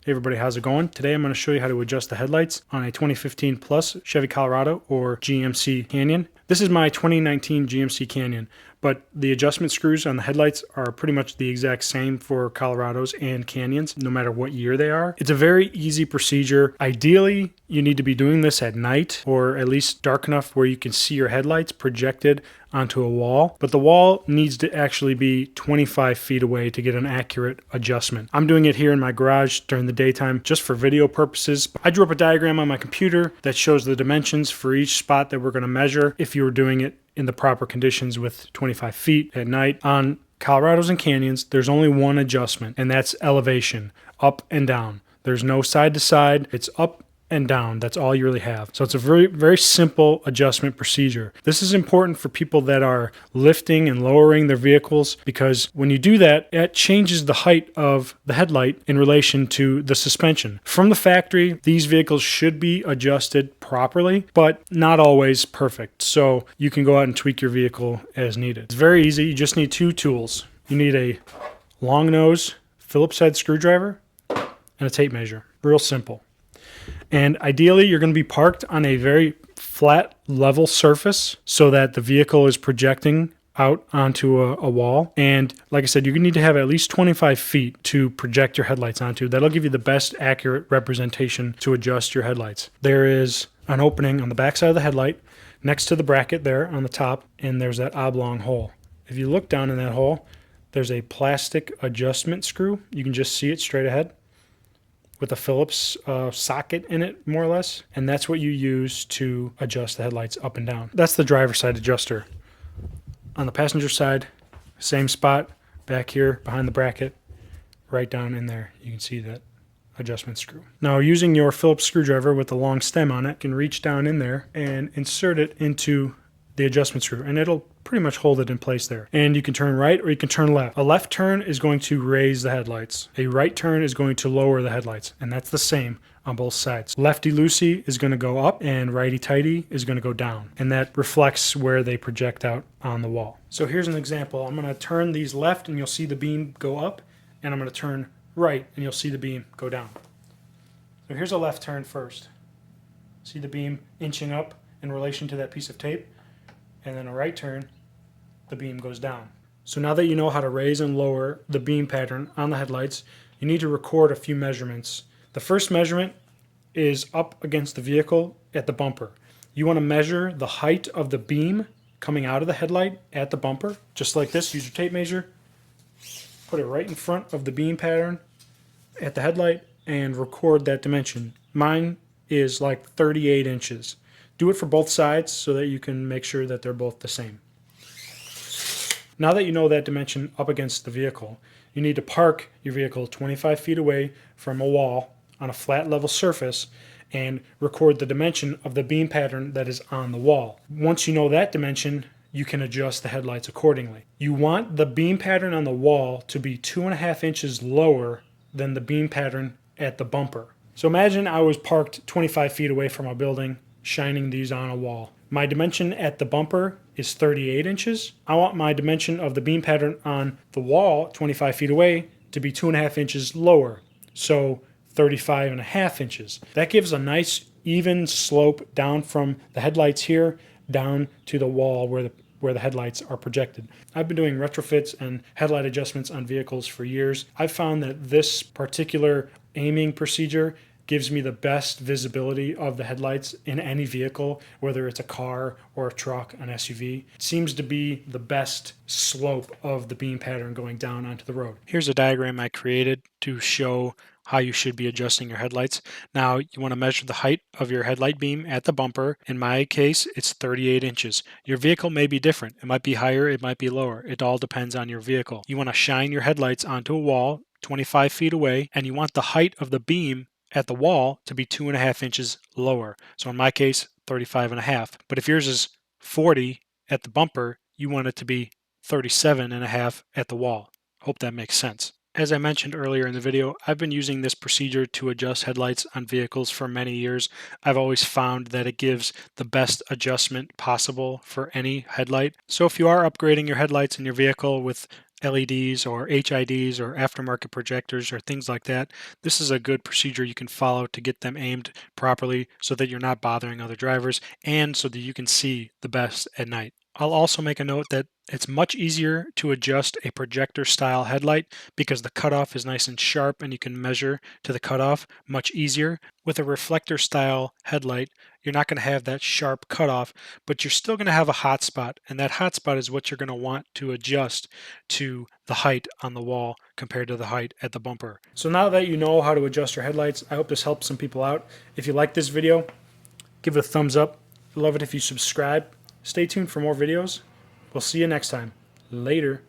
Hey everybody, how's it going? Today I'm going to show you how to adjust the headlights on a 2015 Plus Chevy Colorado or GMC Canyon. This is my 2019 GMC Canyon, but the adjustment screws on the headlights are pretty much the exact same for Colorados and Canyons, no matter what year they are. It's a very easy procedure. Ideally, you need to be doing this at night or at least dark enough where you can see your headlights projected onto a wall, but the wall needs to actually be 25 feet away to get an accurate adjustment. I'm doing it here in my garage during the daytime just for video purposes. I drew up a diagram on my computer that shows the dimensions for each spot that we're going to measure if you were doing it in the proper conditions with 25 feet at night. On Colorados and Canyons, there's only one adjustment, and that's elevation, up and down. There's no side to side, it's up and down. That's all you really have. So it's a very, very simple adjustment procedure. This is important for people that are lifting and lowering their vehicles, because when you do that, it changes the height of the headlight in relation to the suspension. From the factory, these vehicles should be adjusted properly, but not always perfect. So you can go out and tweak your vehicle as needed. It's very easy. You just need two tools. You need a long nose Phillips head screwdriver and a tape measure. Real simple. And ideally, you're going to be parked on a very flat, level surface so that the vehicle is projecting out onto a wall. And like I said, you need to have at least 25 feet to project your headlights onto. That'll give you the best accurate representation to adjust your headlights. There is an opening on the back side of the headlight next to the bracket there on the top, and there's that oblong hole. If you look down in that hole, there's a plastic adjustment screw. You can just see it straight ahead with a Phillips socket in it, more or less. And that's what you use to adjust the headlights up and down. That's the driver's side adjuster. On the passenger side, same spot, back here behind the bracket, right down in there. You can see that adjustment screw. Now, using your Phillips screwdriver with the long stem on it, you can reach down in there and insert it into the adjustment screw, and it'll pretty much hold it in place there. And you can turn right or you can turn left. A left turn is going to raise the headlights. A right turn is going to lower the headlights, and that's the same on both sides. Lefty-loosey is going to go up, and righty-tighty is going to go down, and that reflects where they project out on the wall. So here's an example. I'm going to turn these left, and you'll see the beam go up, and I'm going to turn right, and you'll see the beam go down. So here's a left turn first. See the beam inching up in relation to that piece of tape? And then a right turn, the beam goes down. So now that you know how to raise and lower the beam pattern on the headlights, you need to record a few measurements. The first measurement is up against the vehicle at the bumper. You want to measure the height of the beam coming out of the headlight at the bumper, just like this. Use your tape measure, put it right in front of the beam pattern at the headlight, and record that dimension. Mine is like 38 inches. Do it for both sides so that you can make sure that they're both the same. Now that you know that dimension up against the vehicle, you need to park your vehicle 25 feet away from a wall on a flat level surface and record the dimension of the beam pattern that is on the wall. Once you know that dimension, you can adjust the headlights accordingly. You want the beam pattern on the wall to be 2.5 inches lower than the beam pattern at the bumper. So imagine I was parked 25 feet away from a building, shining these on a wall. My dimension at the bumper is 38 inches. I want my dimension of the beam pattern on the wall 25 feet away to be 2.5 inches lower, so 35.5 inches. That gives a nice even slope down from the headlights here down to the wall where the headlights are projected. I've been doing retrofits and headlight adjustments on vehicles for years. I've found that this particular aiming procedure gives me the best visibility of the headlights in any vehicle, whether it's a car or a truck, an SUV. It seems to be the best slope of the beam pattern going down onto the road. Here's a diagram I created to show how you should be adjusting your headlights. Now, you want to measure the height of your headlight beam at the bumper. In my case, it's 38 inches. Your vehicle may be different. It might be higher, it might be lower. It all depends on your vehicle. You want to shine your headlights onto a wall 25 feet away, and you want the height of the beam at the wall to be 2.5 inches lower. So in my case, 35.5. But if yours is 40 at the bumper, you want it to be 37.5 at the wall. Hope that makes sense. As I mentioned earlier in the video, I've been using this procedure to adjust headlights on vehicles for many years. I've always found that it gives the best adjustment possible for any headlight. So if you are upgrading your headlights in your vehicle with LEDs or HIDs or aftermarket projectors or things like that, this is a good procedure you can follow to get them aimed properly so that you're not bothering other drivers and so that you can see the best at night. I'll also make a note that it's much easier to adjust a projector style headlight because the cutoff is nice and sharp and you can measure to the cutoff much easier. With a reflector style headlight, you're not going to have that sharp cutoff, but you're still going to have a hot spot, and that hot spot is what you're going to want to adjust to the height on the wall compared to the height at the bumper. So now that you know how to adjust your headlights, I hope this helps some people out. If you like this video, give it a thumbs up. Love it if you subscribe. Stay tuned for more videos. We'll see you next time. Later.